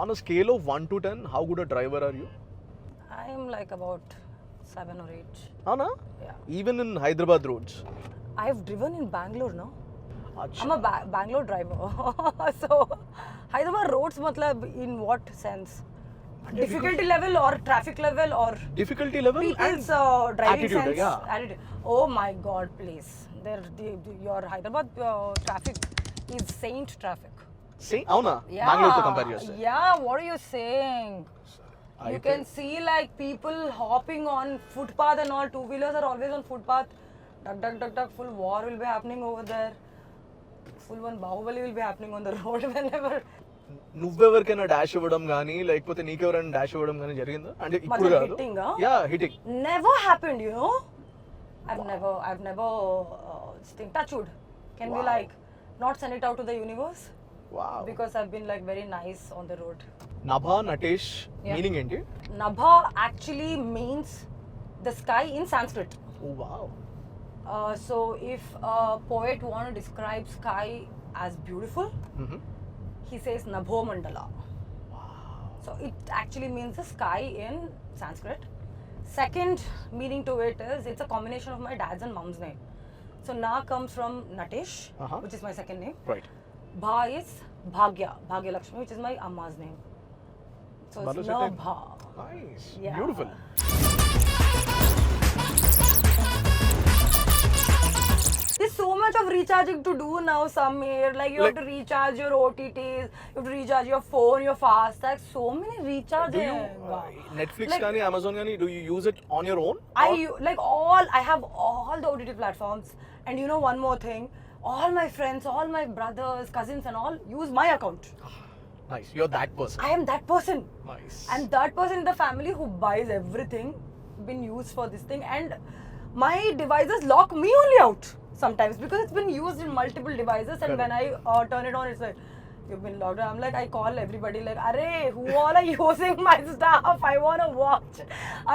On a scale of 1 to 10, how good a driver are you? I'm like about 7 or 8. Anna? Yeah. Even in Hyderabad roads. I've driven in Bangalore, no? Achha. I'm a Bangalore driver. So, Hyderabad roads, matlab, in what sense? Difficulty level or traffic level or Difficulty level people's and driving attitude, sense? yeah. Attitude. Oh my God, please. Your Hyderabad traffic is saint traffic. See, Avuna, Yeah. Bangalore to compare yourself. Yeah, what are you saying? You Aithe- can see like people hopping on footpath and all. Two-wheelers are always on footpath. Duck, duck, duck, duck. Full war will be happening over there. Full one Bahubali will be happening on the road whenever. నువ్వెవరికైనా dash ఇవ్వడం కానీ లేకపోతే నీకెవరైనా dash ఇవ్వడం కానీ జరిగిందా అంటే ఇప్పుడు Matlab కాదు hitting, huh? Yeah hitting Never happened, you know. I've never touch wood. Can we Wow. like not send it out to the universe? Wow Because I've been like very nice on the road. Nabha Natesh Yeah. Meaning ఏంటి Nabha actually means the sky in Sanskrit. Oh wow So if a poet want to describe sky as beautiful, he says Nabho Mandala. So it actually means the sky in Sanskrit. Second meaning to it is it's a combination of my dad's and mom's name. So Na comes from Natesh, which is my second name. Right Bha is Bhagya, Bhagya Lakshmi, which is my Amma's name. So it's Balu said Nabha. Nice Yeah. Beautiful There's so much of recharging to do now, Samir. Like you have to recharge your OTTs, you have to recharge your phone, your FASTag. So many recharges. Do you Netflix Like- కానీ Amazon కానీ do you use it on your own? I have all the OTT platforms, and you know one more thing, all my friends, all my brothers, cousins, and all use my account. Nice. You're that person. I am that person, Nice. and that person in the family who buys everything been used for this thing, and my devices lock me only out sometimes because it's been used in multiple devices, and when I turn it on, it's like, you've been logged out. I'm like, I call everybody like, Arey, who all are using my stuff? I want to watch.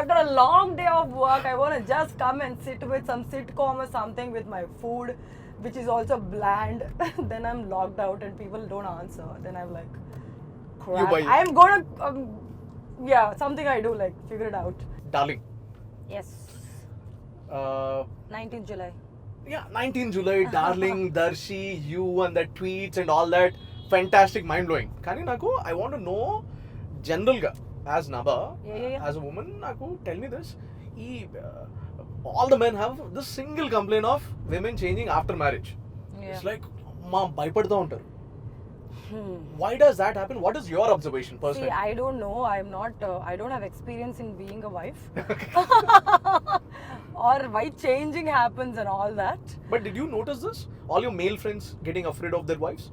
After a long day of work, I want to just come and sit with some sitcom or something with my food, which is also bland. Then I'm logged out and people don't answer. Then I'm like, crap. buy it. I'm gonna, yeah, something I do, like, figure it out. Darling. Yes. 19th July. Yeah, 19 July, darling, Darshi, you and the tweets and all that. Fantastic, mind blowing. కానీ నాకు I want to know general as Nabha, Yeah. as a woman, నాకు tell me this. All the men have this single complaint of women changing after marriage. Yeah. It's like మా భయపడతా ఉంటారు. Why does that happen? What is your observation personally? See, I don't know. I'm not. I don't have experience in being a wife, or why changing happens and all that. But did you notice this? All your male friends getting afraid of their wives?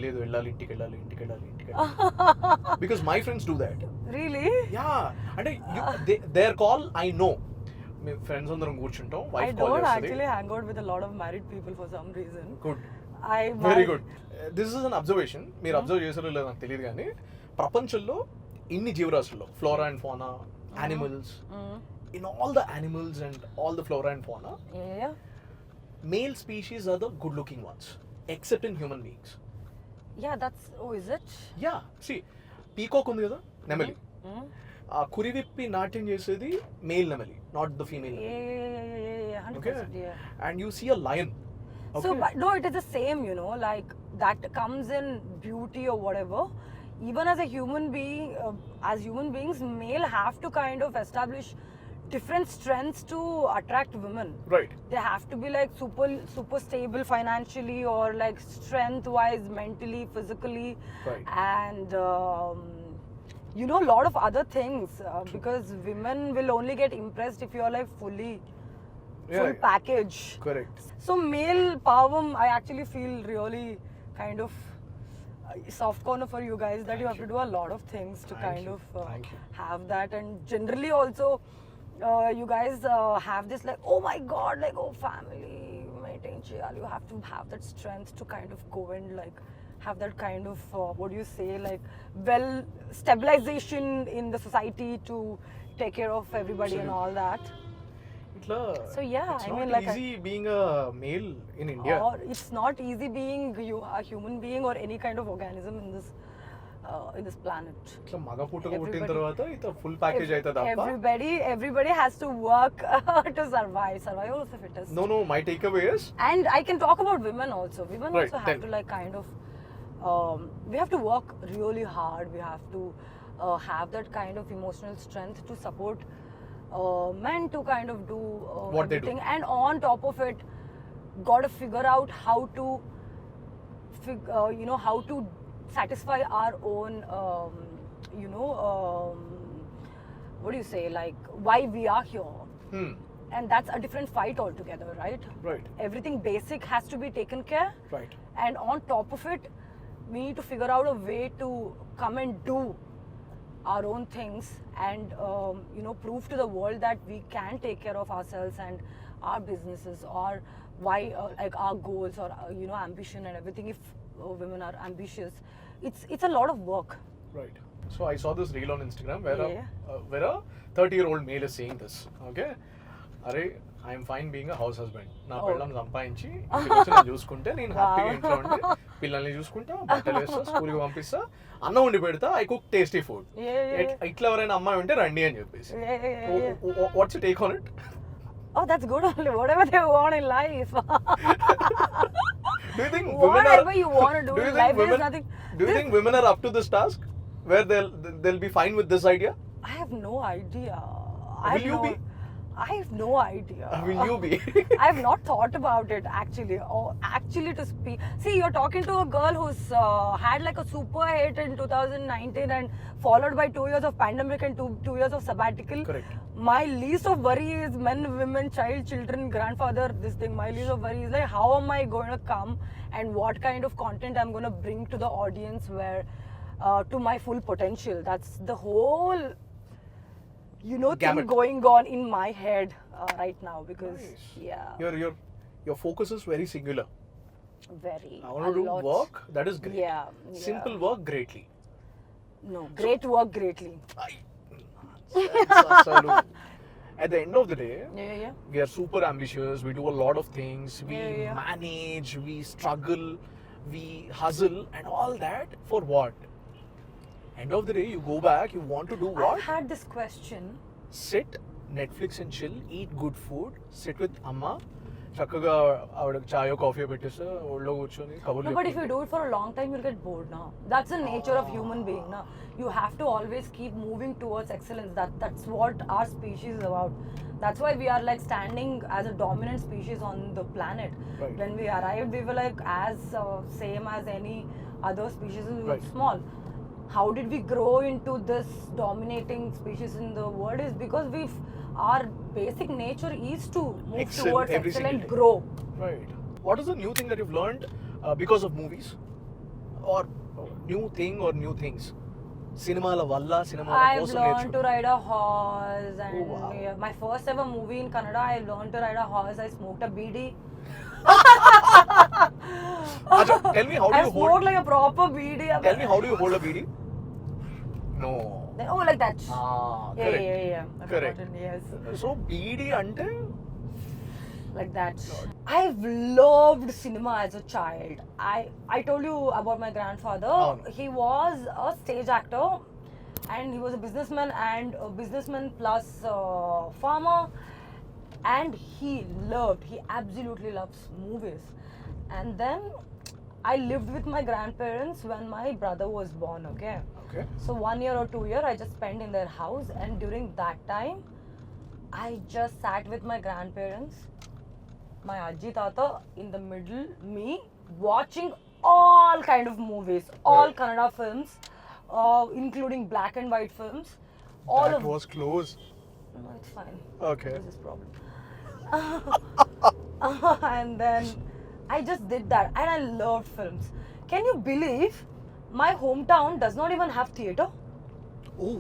లేదు వెళ్ళాలి ఇంటికి వెళ్ళాలి ఇంటికి వెళ్ళాలి ఇంటికి వెళ్ళాలి. Because my friends do that. Really? Yeah, అంటే their call I know. Me friends అందరం కూర్చుంటాం I వైఫ్ కాల్ don't చేస్తుంది. actually hang out with a lot of married people for some reason. Good I very good this is an observation మీరు observe చేసారో లేదో నాకు తెలియదు కానీ ప్రపంచంలో ఇన్ని జీవరాశుల్లో flora and fauna animals in all the animals and all the flora and fauna Yeah. Male species are the good looking ones except in human beings Yeah. That's. Oh, is it? Yeah see peacock ఉంది కదా నెమలి Mm. ఆ కురివిప్పి నాట్యం చేసేది male నెమలి not the female Yeah. 100%. Yeah. And you see a lion So, but no, it is the same, you know, like that comes in beauty or whatever. Even as a human being, as human beings, male have to kind of establish different strengths to attract women. Right They have to be like super stable financially or like strength wise, mentally, physically, Right. and you know, a lot of other things because women will only get impressed if you are like full Yeah. package. Correct So male power, I actually feel really kind of soft corner for you guys that you have to do a lot of things to Thank kind you. of Thank you. have that, and generally also you guys have this like, oh my god, like, oh, family maintain cheyali. You have to have that strength to kind of go and like have that kind of what do you say, like, well, stabilization in the society to take care of everybody and all that. ఇట్లా So yeah, it's I not mean, like, easy being a male in India. Or it's not easy being a human being or any kind of organism in this in this planet. ఇట్లా మగ పుట్టుక పుట్టిన Everybody- తర్వాత ఇత full package అయితే తప్ప Everybody has to work to survive. Survival of the fittest. no my takeaway is And I can talk about women also. Women Right, also tell have to me. like kind of, we have to work really hard. We have to have that kind of emotional strength to support men to kind of do What they do. everything. And on top of it, got to figure out how to, how to satisfy our own, what do you say, like why we are here. And that's a different fight altogether, right? right Everything basic has to be taken care, right and on top of it, we need to figure out a way to come and do our own things and prove to the world that we can take care of ourselves and our businesses, or why like our goals, or ambition and everything. If women are ambitious, it's a lot of work. right so I saw this reel on Instagram where Yeah. where a 30-year-old male is saying this okay అరే I'm fine being a house husband నా Oh. పిల్లల్ని సంపాదించి ఇంటికి వచ్చి నేను చూసుకుంటే నేను హ్యాపీగా Wow. ఇంట్లో ఉండి పిల్లల్ని చూసుకుంటా బట్టలు వేస్తా స్కూల్కి పంపిస్తా అన్నం వండి పెడతా I cook tasty food Yeah. ఇట్లా ఎవరైనా అమ్మాయి ఉంటే రండి అని చెప్పేసి Yeah. What's take on it Oh, that's good only. Whatever they want in life. Do you think women are? Whatever you want to do Do you in think life, there is women? nothing. Do you think women are up to this task, where they'll be fine with this idea? I have no idea. Will you be? I have no idea. Will you be? I have not thought about it actually. Actually, to speak, see, you're talking to a girl who's had like a super hit in 2019 and followed by 2 years of pandemic and two years of sabbatical. Correct. My least of worry is men, women, child, children, grandfather. This thing. My least of worry is like how am I going to come and what kind of content I'm going to bring to the audience where to my full potential. That's the whole thing Gamut. going on in my head right now because Nice. yeah, Your focus is very singular. very. I want to do a lot. work that is great. Yeah, Simple work greatly. No, great work greatly. At the end of the day, Yeah. we are super ambitious. We do a lot of things. We Yeah. manage. We struggle. We hustle, and all that for what? End of the day, you go back. You want to do I what? had this question. Sit, Netflix and chill. Eat good food. Sit with Amma. చక్కగా ఆవిడకి చాయో coffee పెట్టేస్తే ఒళ్ళో కూర్చొని No, కబుర్లు but if you చెప్పుకుంటూ. do it for a long time, you'll get bored now. That's the nature of human being. Now, you have to always keep moving towards excellence. That's what our species is about. That's why we are like standing as a dominant species on the planet. Right. When we arrived, we were like as same as any other species. We were Right. small. How did we grow into this dominating species in the world? Is because our basic nature is to move Excel towards every excel single and day. grow. Right. What is the new thing that you've learned because of movies? Or new thing or new things? సినిమాల వల్ల సినిమాల I've కోసం learned to నేర్చుకున్నా. ride a horse, and Oh, wow. yeah, my first ever movie in Canada, I learned to ride a horse. I smoked a BD. Acha, tell me how do I you smoked hold? like a proper BD. Tell me how do you hold a BD? No. Oh, like that. Ah, Yeah, correct. yeah. I've Correct. forgotten, yes. So BD అంటే Like that. I've loved cinema as a child. I told you about my grandfather. Oh, no. He was a stage actor, and he was a businessman plus farmer, and he absolutely loves movies. And then I lived with my grandparents when my brother was born. Okay. So 1 year or 2 years I just spent in their house, and during that time I just sat with my grandparents, my Ajji Tata in the middle, me watching all kind of movies, all Right. Kannada films, including black and white films. All that of was close. No, it's fine. Okay. This is problem. And then I just did that, and I loved films. Can you believe my hometown does not even have theater? Oh.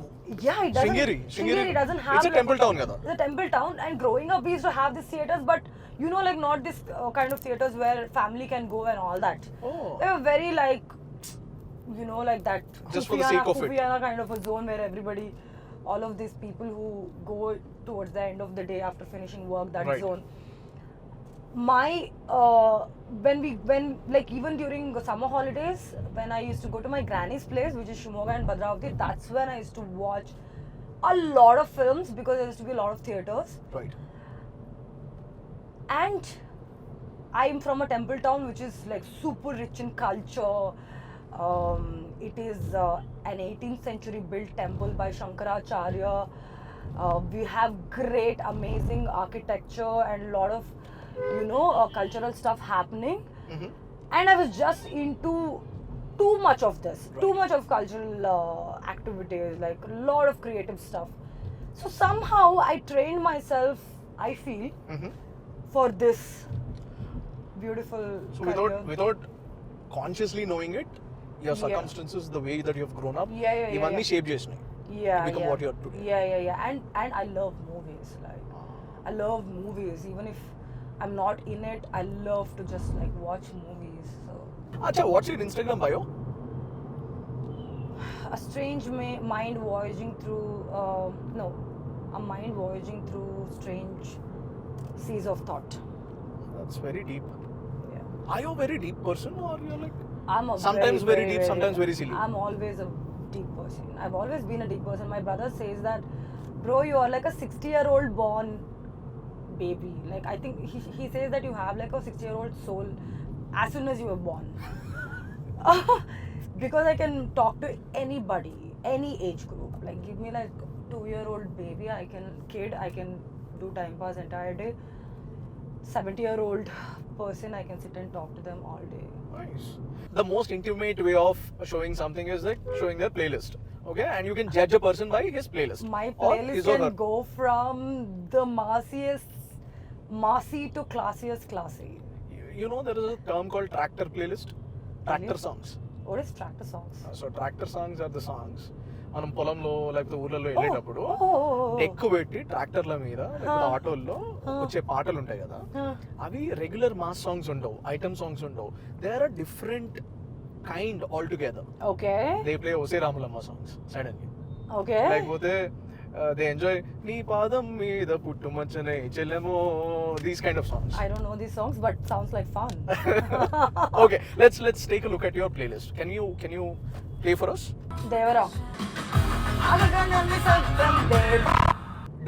Yeah, it doesn't. Shringeri doesn't have. It's a temple town kada. It's a temple town, and growing up we used to have these theaters, but like not this kind of theaters where family can go and all that. Oh. They were very like, like that. Just for the sake of it. Hufiana kind of a zone where everybody, all of these people who go towards the end of the day after finishing work, that Right. zone. my when like even during the summer holidays, when I used to go to my granny's place, which is Shimoga and Bhadravati, that's when I used to watch a lot of films because there used to be a lot of theaters. Right. And I'm from a temple town which is like super rich in culture. It is an 18th century built temple by Shankaracharya. We have great, amazing architecture and a lot of, cultural stuff happening. Mm-hmm. And I was just into too much of this, Right. too much of cultural activities, like a lot of creative stuff. So somehow I trained myself, I feel, Mm-hmm. for this beautiful So career. without consciously knowing it, your Yeah. circumstances, the way that you've grown up, Yeah. ఇవన్నీ shape చేసినాయి. Yeah, become yeah. what you are today. Yeah. And I love movies. Like, I love movies. Even if I'm not in it, I love to just like watch movies. So, Acha, what's your Instagram bio? a strange mind voyaging through. No, a mind voyaging through strange seas of thought. That's very deep. Yeah. Are you a very deep person or you're like I'm a sometimes very deep, sometimes very silly? I'm always a deep person. I've always been a deep person. My brother says that, bro, you are like a 60-year-old born baby. Like, I think he says that you have like a 60-year-old soul as soon as you were born. Because I can talk to anybody, any age group. Like, give me like 2-year-old baby, I can do time pass entire day. 70-year-old person, I can sit and talk to them all day. Nice. The most intimate way of showing something is like showing their playlist. Okay, and you can judge a person by his playlist. My Or playlist his or her. can go from the massy to classiest classy. You know there is a term called tractor playlist. Tractor Really? songs. What is tractor songs? So tractor songs are the songs. మనం పొలంలో లేకపోతే ఊర్లలో వెళ్ళేటప్పుడు Oh. ఎక్కువ పెట్టి ట్రాక్టర్ల మీద లేకపోతే ఆటోల్లో వచ్చే పాటలు ఉంటాయి కదా, అవి రెగ్యులర్ మాస్ సాంగ్స్ ఉండవు, ఐటమ్ సాంగ్స్ ఉండవు. They are a different kind all together. Okay. They play Osey Ramulamma songs suddenly. Okay. లేకపోతే దే ఎంజాయ్ నీ పాదం మీద పుట్టుమచ్చనే చెల్లెమో, these kind of songs. I don't know these songs, but sounds like fun. Okay, let's take a look at your playlist. Can you play for us? Devara.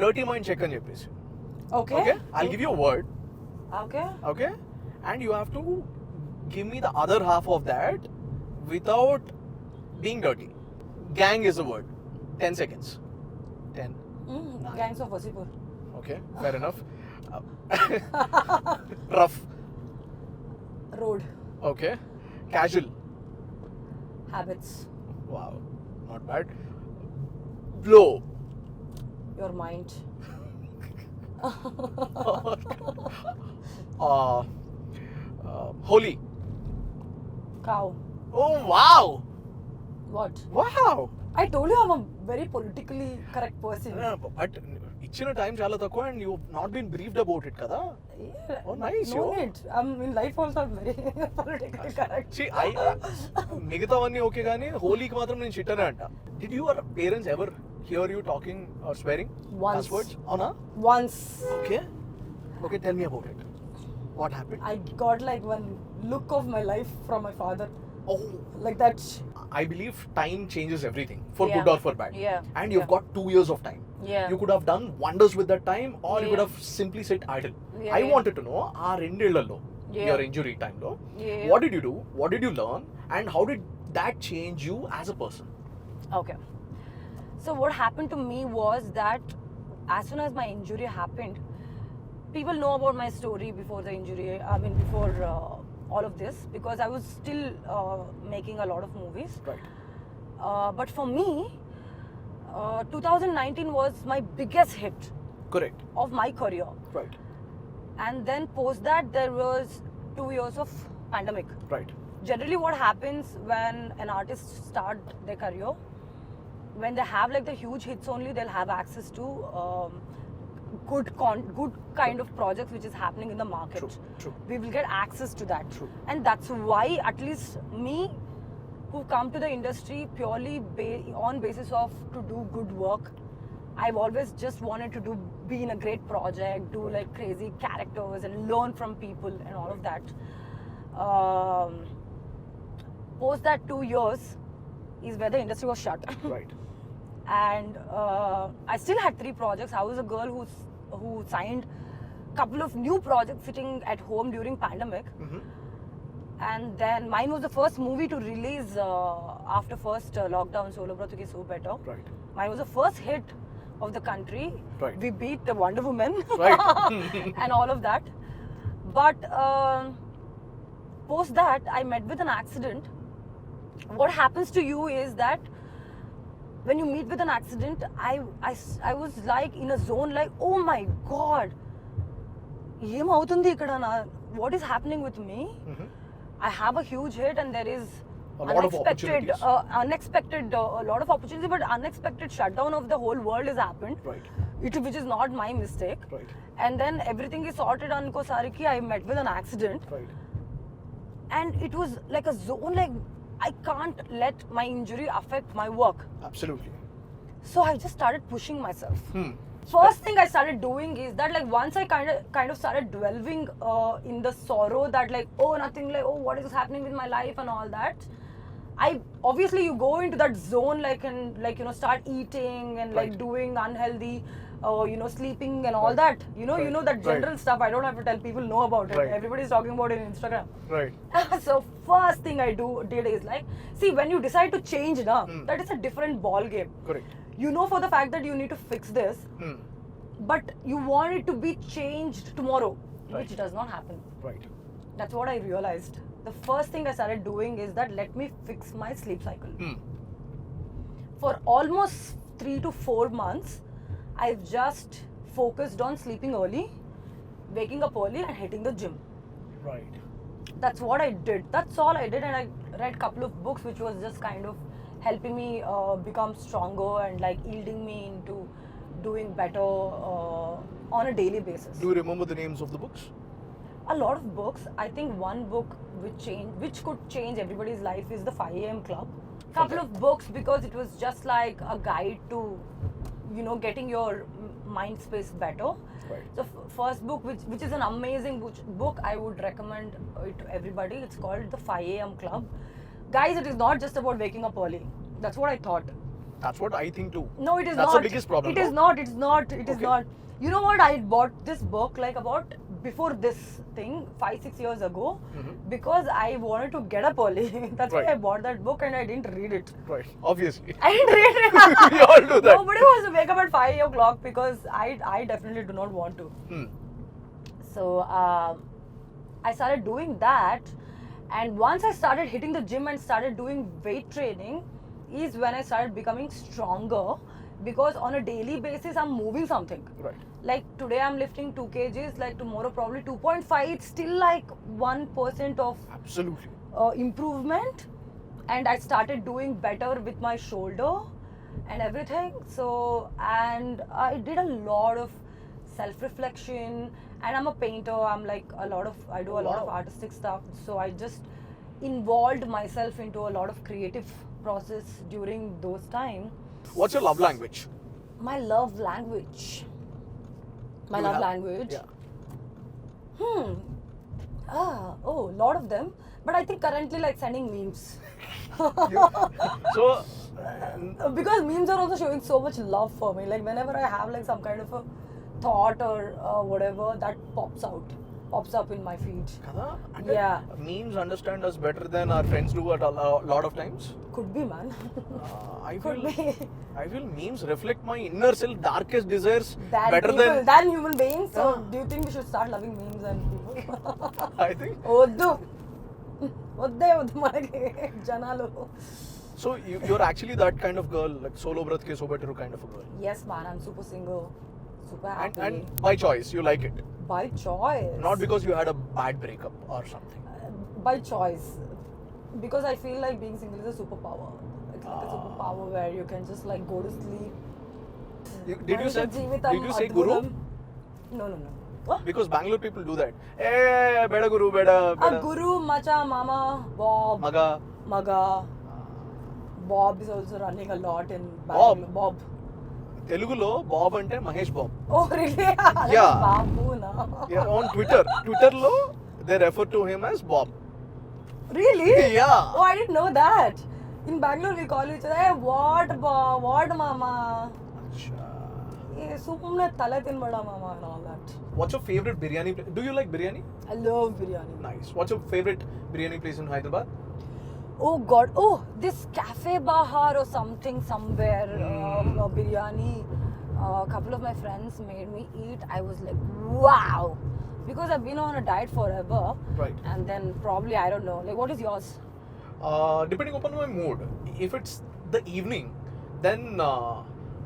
Dirty Mind check అని చెప్పేసి. Okay. Okay, I'll give you a word. Okay. Okay, and you have to give me the other half of that without being dirty. Gang is the word. 10 seconds. 10. Gangs of Wasseypur. Okay, fair enough. Rough. Road. Okay. Casual. Habits. Wow, not bad. Blow. Your mind. Holy. Cow. Oh wow. What? Wow. I told you I'm a very politically correct person. But ఇచ్చిన time చాలా తక్కువ and you've not been briefed about it కదా. Yeah. Oh, nice, No yo. need. I'm in life also I'm very politically correct. See, మిగతావన్నీ okay కానీ హోలీకి మాత్రం నేను చిట్టనే అంట. Did your parents ever hear you talking or swearing? Once. Cuss words? అవునా? Once Okay. Okay, tell me about it. What happened? I got like one look of my life from my father. Oh, Like that. I believe time changes everything for Yeah. good or for bad. Yeah. And you've Yeah. got 2 years of time. Yeah. You could have done wonders with that time, or you could Yeah. have simply sit idle. Yeah, I yeah. wanted to know, ఆ రెండేళ్లలో, Yeah. your injury time lo, Yeah. what did you do? What did you learn? And how did that change you as a person? Okay. So what happened to me was that as soon as my injury happened, people know about my story before the injury. I mean, before all of this, because I was still making a lot of movies. Right. But for me, 2019 was my biggest hit Correct. of my career. Right. And then post that, there was 2 years of pandemic. Right. Generally what happens when an artist start their career, when they have like the huge hits only, they'll have access to good kind of projects which is happening in the market. True. We will get access to that. True. And that's why at least me, who come to the industry purely on basis of to do good work, I've always just wanted to be in a great project, do like crazy characters and learn from people and all of that. Post that 2 years is where the industry was shut. Right. And I still had 3 projects. I was a girl who signed a couple of new projects sitting at home during pandemic. Mm-hmm. And then mine was the first movie to release after first lockdown, Solo Brother Ki So Better. Right. Mine was the first hit of the country. Right. We beat the Wonder Woman. Right. And all of that. But post that, I met with an accident. What happens to you is that when you meet with an accident, I was like in a zone like, oh my god, what is happening with me? Mm-hmm. I have a huge hit and there is A lot of opportunities. a lot of opportunity, but unexpected shutdown of the whole world has happened. Right. Which is not my mistake. Right. And then everything is sorted on Kosariki. I met with an accident. Right. And it was like a zone, like I can't let my injury affect my work. Absolutely. So I just started pushing myself. Hmm. First thing I started doing is that like once I kind of started dwelling in the sorrow that like, oh nothing, like, oh what is happening with my life and all that, I obviously you go into that zone like and like, you know, start eating and like Right. doing unhealthy you know, sleeping and all Right. that, you know, Right. that general Right. stuff. I don't have to tell people know about it. Right. Everybody's talking about it on Instagram. Right. So first thing I did is like, see, when you decide to change now, that is a different ball game. Correct. You know for the fact that you need to fix this, Hmm. but you want it to be changed tomorrow, Right. which does not happen. Right. That's what I realized. The first thing I started doing is that let me fix my sleep cycle. Hmm. For almost 3 to 4 months, I've just focused on sleeping early, waking up early and hitting the gym. Right. That's what I did. That's all I did, and I read a couple of books which was just kind of helping me become stronger and like yielding me into doing better on a daily basis. Do you remember the names of the books? A lot of books. I think one book which could change everybody's life is the 5 a.m. Club. Couple Okay. of books because it was just like a guide to, you know, getting your mind space better. Right. The first book, which is an amazing book, I would recommend it to everybody. It's called the 5 a.m. Club. Guys, it is not just about waking up early. That's what I thought. That's what I think too. No, it is That's not. the biggest problem. It is not. It's not. It is Okay. not. You know what? I bought this book like about before this thing 5-6 years ago Mhm. because I wanted to get up early. That's why Right. I bought that book and I didn't read it. Right. Obviously. I didn't read it. We all do that. Nobody wants to wake up at 5 o'clock because I definitely do not want to. Hmm. So I started doing that, and once I started hitting the gym and started doing weight training is when I started becoming stronger because on a daily basis I'm moving something. Right. Like today I'm lifting 2 kgs, like tomorrow probably 2.5. It's still like 1% of Absolutely. improvement, and I started doing better with my shoulder and everything. So, and I did a lot of self-reflection, and I'm a painter. I do a lot of Wow. artistic stuff. So I just involved myself into a lot of creative process during those times. What's your love language? My love language. My Do you love have- language. Yeah. Lot of them. But I think currently like sending memes. So, Because memes are also showing so much love for me. Like whenever I have like some kind of a thought or whatever, that pops up in my feed. Kada? And Yeah. Memes understand us better than our friends do at a lot of times. Could be, man. I Could feel be. I feel memes reflect my inner self, darkest desires better than human beings. So Yeah. do you think we should start loving memes and people? I think. వద్దు వద్దే వద్దు మనకి జనాలు. So you're actually that kind of girl, like solo breath ke so better kind of a girl. Yes, man, I'm super single, super happy. And by choice, you like it. By choice. Not because you had a bad breakup or something. By choice. Because I feel like being single is a superpower. It's like a superpower where you can just like go to sleep. Did you say Guru? No. What? Because Bangalore people do that. Hey, beda Guru, beda. Guru, Macha, Mama, Bob, Maga. Maga. Bob is also running a lot in Bob? Bangalore. Bob. తెలుగులో Bob అంటే Mahesh Bob. Oh, really? Yeah. Babu, na. Yeah, on ట్విట్టర్లో they refer to him as Bob. Really? Yeah. Oh, I didn't know that. In Bangalore, we call each other, hey, what, mama? Sumne tala tinbada, mama, and all that. What's your favorite biryani place? Do you like biryani? I love biryani. Nice. What's your favorite biryani place in Hyderabad? Oh God! Oh, this Cafe Bahar or something somewhere. Biryani. A couple of my friends made me eat. I was like, wow, because I've been on a diet forever. Right. And then probably I don't know. Like, what is yours? Depending upon my mood. If it's the evening, then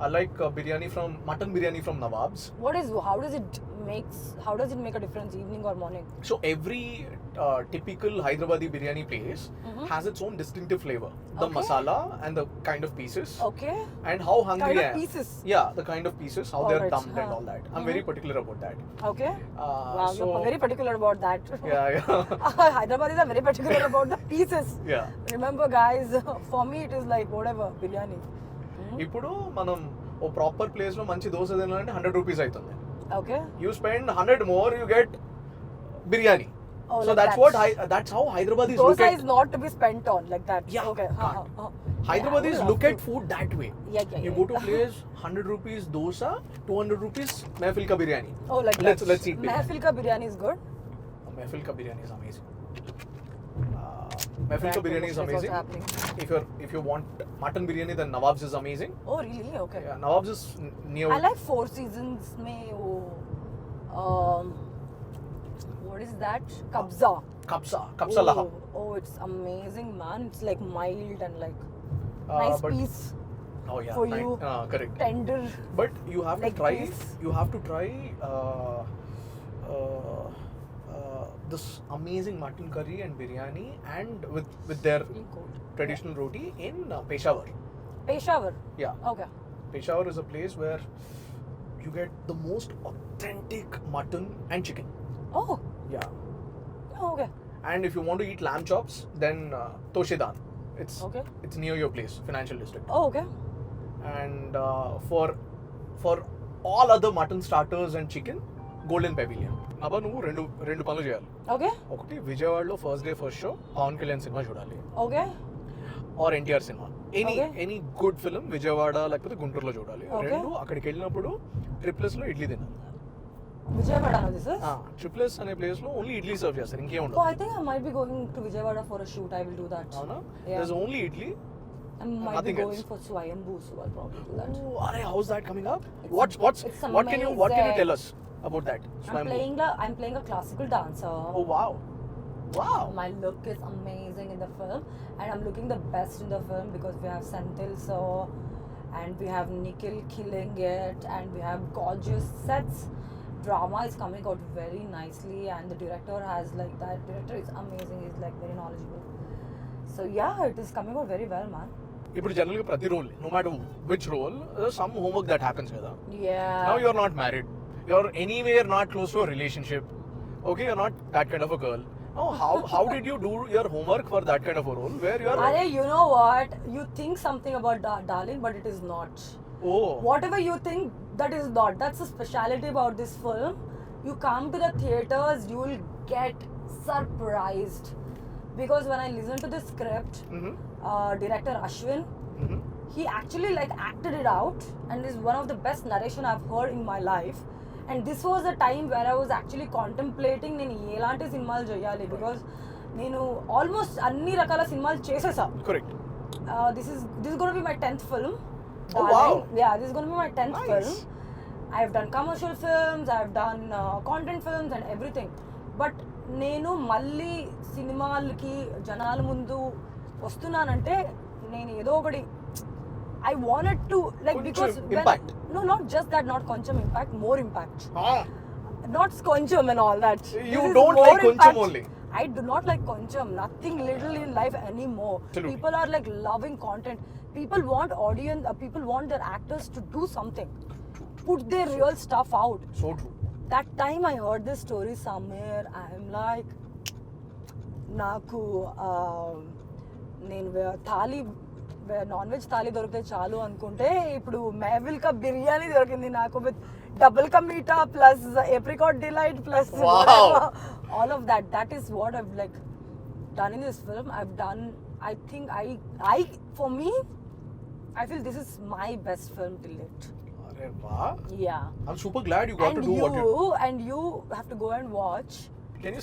I like mutton biryani from Nawab's. How does it make a difference, evening or morning? So every typical Hyderabadi biryani place has its own distinctive flavor. The Okay. masala and the kind of pieces. Okay. And how hungry Kind I of am. pieces. Yeah, the kind of pieces, how they're Alright, dumped and huh. all that. I'm very particular about that. Okay. Wow, So you're very particular about that. yeah. Hyderabadis are very particular about the pieces. Yeah. Remember, guys, for me it is like whatever biryani. ఇప్పుడు మనం ఓ proper place లో మంచి దోశ తినాలంటే 100 rupees అవుతుంది. Okay. You spend 100 more, you get biryani. Oh, So like that's how Hyderabadis Dosa look at. is not to be spent on like that. Yeah, Okay. can't. Hyderabadis Yeah, look at food that way. Yeah. You go to a place, 100 rupees dosa, 200 rupees mehfil ka biryani. Oh, like that. Let's eat biryani. Mehfil ka biryani is good. Mehfil ka biryani is amazing. Mehfil ka biryani is That's what's amazing. happening. If you want mutton biryani, then Nawab's is amazing. Oh, really? Okay. Yeah, Nawab's is near. I like Four Seasons mein what is that? Kabza. Kabsa laham. Oh, it's amazing, man. It's like mild and like nice But piece, oh yeah, for you. correct. tender. But you have Like to try. this. You have to try this amazing mutton curry and biryani, and with their Feel cold. traditional roti in Peshawar. Peshawar. Yeah, Okay. Peshawar is a place where you get the most authentic mutton and chicken. Oh. Yeah, Okay. and if you want to eat lamb chops, then Toshedan. Okay. It's near your place, financial district. Oh, okay. And for all other mutton starters and chicken, Golden Pavilion. అబ్బా నువ్వు రెండు పనులు చేయాలి. Okay. ఒకటి విజయవాడలో first day first show Pawan Kalyan సినిమా చూడాలి, Okay. Or NTR సినిమా, Okay. Any good film Vijayawada లేకపోతే గుంటూరులో చూడాలి. Okay. రెండు అక్కడికి వెళ్ళినప్పుడు ట్రిప్లెస్ లో ఇడ్లీ తినాలి. Vijayawada, no, this is? ట్రిప్లెస్ అనే ప్లేస్ లో ఓన్లీ ఇడ్లీ సర్వ్ చేస్తారు, ఇంకేం Oh, ఉండదు. I think I might be going to Vijayawada for a shoot. I will do that. అవునా? Yeah. There's only idli. I might Nothing be going else. for Swayambhu, so I'll probably do that. Oh, Arey, how's that coming up? It's- What it's can you amazing. tell us about that? Swayambhu? I'm playing a classical dancer. Oh wow. Wow. My look is amazing in the film, and I'm looking the best in the film because we have Senthil sir, and we have Nikhil killing it, and we have gorgeous sets. Drama is coming out very nicely, and the director is amazing. He's like very knowledgeable. So yeah, it is coming out very well, man. ఇప్పుడు general గా ప్రతి role, no matter which role, there's some homework that happens కదా. Yeah. Now you're not married. You're anywhere not close to a relationship. Okay, you're not that kind of a girl. Now, how did you do your homework for that kind of a role where you're Arey, you know what? You think something about darling, but it is not. oh Whatever you think, that is not. That's the speciality about this film. You come to the theaters, you will get surprised. Because when I listen to the script, Mhm. Director Ashwin, Mhm. he actually like acted it out, and is one of the best narration I've heard in my life. And this was a time where I was actually contemplating నేను ఎలాంటి సినిమాలు చేయాలి, because నేను almost అన్ని రకాల సినిమాలు చేసేసా. correct. This is going to be my 10th film. Oh, wow. Yeah, this is going to be my 10th Nice. film. I've done commercial films, I've done content films and everything. But నేను మళ్ళీ సినిమాలకి జనాల ముందు వస్తున్నానంటే నేను ఏదో ఒకటి I wanted to like కొంచెం because impact. no, not just that, not కొంచెం impact, more impact. Ah, Not కొంచెం and all that. You This is don't more like కొంచెం impact. only. I do not like కొంచెం. Nothing little in life anymore. Absolutely. People are like loving content. People want audience. People want their actors to do something, put their real stuff out. so true. That time I heard this story somewhere, I'm like, నాకు నేను thali non veg thali దొరికితే చాలు అనుకుంటే ఇప్పుడు మేవిల్ కా బిర్యానీ దొరికింది నాకు with double ka meetha plus apricot delight plus Wow. All of that is what I've like done in this film. I've done, I think for me, I feel this is my best film till date. Arre wow. Yeah. I'm super glad you got to do what you and you have to go and watch